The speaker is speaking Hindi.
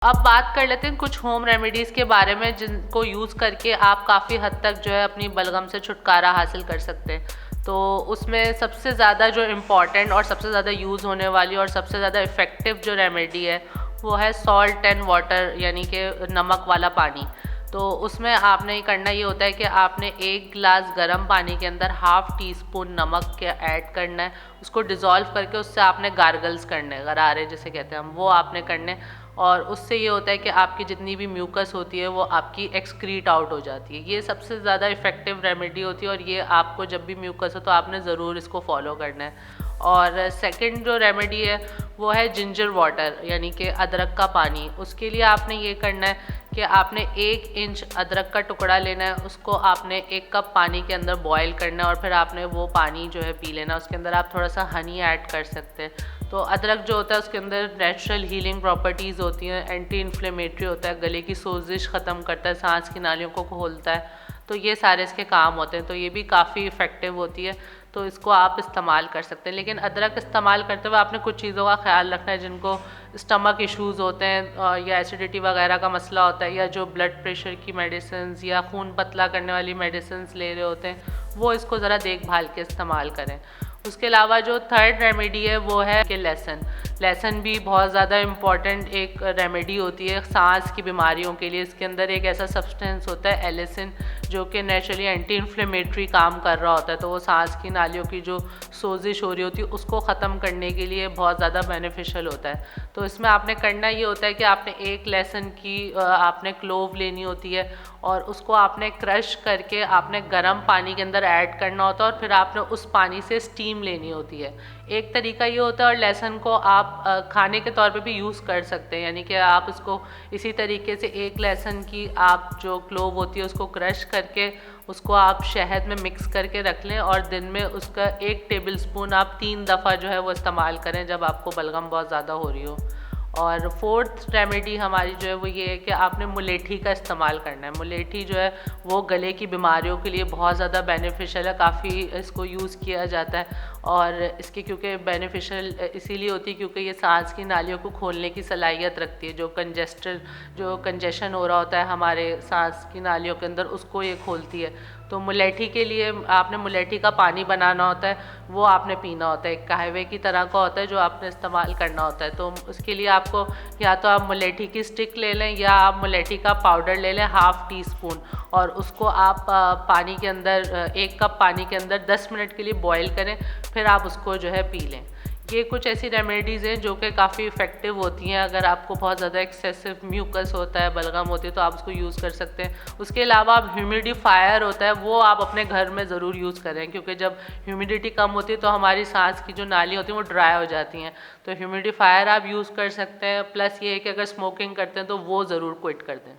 अब बात कर लेते हैं कुछ होम रेमेडीज़ के बारे में जिनको यूज़ करके आप काफ़ी हद तक जो है अपनी बलगम से छुटकारा हासिल कर सकते हैं। तो उसमें सबसे ज़्यादा जो इम्पॉर्टेंट और सबसे ज़्यादा यूज़ होने वाली और सबसे ज़्यादा इफ़ेक्टिव जो रेमेडी है वो है सॉल्ट एंड वाटर, यानी कि नमक वाला पानी। तो उसमें आपने करना ये होता है कि आपने 1 गिलास गर्म पानी के अंदर ½ टीस्पून नमक के ऐड करना है, उसको डिज़ोल्व करके उससे आपने गार्गल्स करने हैं, गरारे जिसे कहते हैं हम, वो आपने करने। और उससे ये होता है कि आपकी जितनी भी म्यूकस होती है वो आपकी एक्सक्रीट आउट हो जाती है। ये सबसे ज़्यादा इफ़ेक्टिव रेमेडी होती है और ये आपको जब भी म्यूकस हो तो आपने ज़रूर इसको फॉलो करना है। और सेकंड जो रेमेडी है वो है जिंजर वाटर, यानी कि अदरक का पानी। उसके लिए आपने ये करना है कि आपने 1 इंच अदरक का टुकड़ा लेना है, उसको आपने 1 कप पानी के अंदर बॉईल करना है और फिर आपने वो पानी जो है पी लेना। उसके अंदर आप थोड़ा सा हनी ऐड कर सकते हैं। तो अदरक जो होता है उसके अंदर नेचुरल हीलिंग प्रॉपर्टीज़ होती हैं, एंटी इन्फ्लेमेटरी होता है, गले की सोजिश ख़त्म करता है, सांस की नालियों को खोलता है। तो ये सारे इसके काम होते हैं, तो ये भी काफ़ी इफ़ेक्टिव होती है। तो इसको आप इस्तेमाल कर सकते हैं। लेकिन अदरक इस्तेमाल करते हुए आपने कुछ चीज़ों का ख्याल रखना है। जिनको स्टमक इश्यूज़ होते हैं या एसिडिटी वगैरह का मसला होता है, या जो ब्लड प्रेशर की मेडिसिन्स या खून पतला करने वाली मेडिसिन्स ले रहे होते हैं, वो इसको ज़रा देखभाल के इस्तेमाल करें। उसके अलावा जो थर्ड रेमेडी है वो है कि लहसुन भी बहुत ज़्यादा इम्पॉर्टेंट एक रेमेडी होती है सांस की बीमारियों के लिए। इसके अंदर एक ऐसा सब्सटेंस होता है एलिसिन, जो कि नेचुरली एंटी इन्फ्लेमेटरी काम कर रहा होता है। तो वो सांस की नालियों की जो सोजिश हो रही होती है उसको ख़त्म करने के लिए बहुत ज़्यादा बेनिफिशियल होता है। तो इसमें आपने करना ये होता है कि आपने 1 लहसुन की आपने क्लोव लेनी होती है और उसको आपने क्रश करके आपने गर्म पानी के अंदर ऐड करना होता है और फिर आपने उस पानी से स्टीम लेनी होती है। एक तरीका ये होता है। और लहसुन को आप खाने के तौर पे भी यूज़ कर सकते हैं, यानी कि आप इसको इसी तरीके से 1 लहसुन की आप जो क्लोव होती है उसको क्रश करके उसको आप शहद में मिक्स करके रख लें और दिन में उसका 1 टेबल स्पून आप 3 दफ़ा जो है वो इस्तेमाल करें जब आपको बलगम बहुत ज़्यादा हो रही हो। और फोर्थ रेमेडी हमारी जो है वो ये है कि आपने मुलेठी का इस्तेमाल करना है। मुलेठी जो है वो गले की बीमारियों के लिए बहुत ज़्यादा बेनिफिशियल है, काफ़ी इसको यूज़ किया जाता है। और इसकी क्योंकि बेनिफिशियल इसीलिए होती है क्योंकि ये सांस की नालियों को खोलने की सलाहियत रखती है। जो कंजेशन हो रहा होता है हमारे सांस की नालियों के अंदर, उसको ये खोलती है। तो मुलेठी के लिए आपने मुलेठी का पानी बनाना होता है, वो आपने पीना होता है। एक कहवे की तरह का होता है जो आपने इस्तेमाल करना होता है। तो उसके लिए आपको या तो आप मुलेठी की स्टिक ले लें या आप मुलेठी का पाउडर ले लें ½ टीस्पून, और उसको आप पानी के अंदर 1 कप पानी के अंदर 10 मिनट के लिए बॉईल करें, फिर आप उसको जो है पी लें। ये कुछ ऐसी रेमेडीज़ हैं जो कि काफ़ी इफ़ेक्टिव होती हैं। अगर आपको बहुत ज़्यादा एक्सेसिव म्यूकस होता है, बलगम होती है, तो आप उसको यूज़ कर सकते हैं। उसके अलावा आप ह्यूमिडिफायर होता है वो आप अपने घर में ज़रूर यूज़ करें, क्योंकि जब ह्यूमिडिटी कम होती है तो हमारी सांस की जो नाली होती है वो ड्राई हो जाती हैं। तो ह्यूमिडिफायर आप यूज़ कर सकते हैं। प्लस ये है कि अगर स्मोकिंग करते हैं तो वो ज़रूर क्विट कर दें।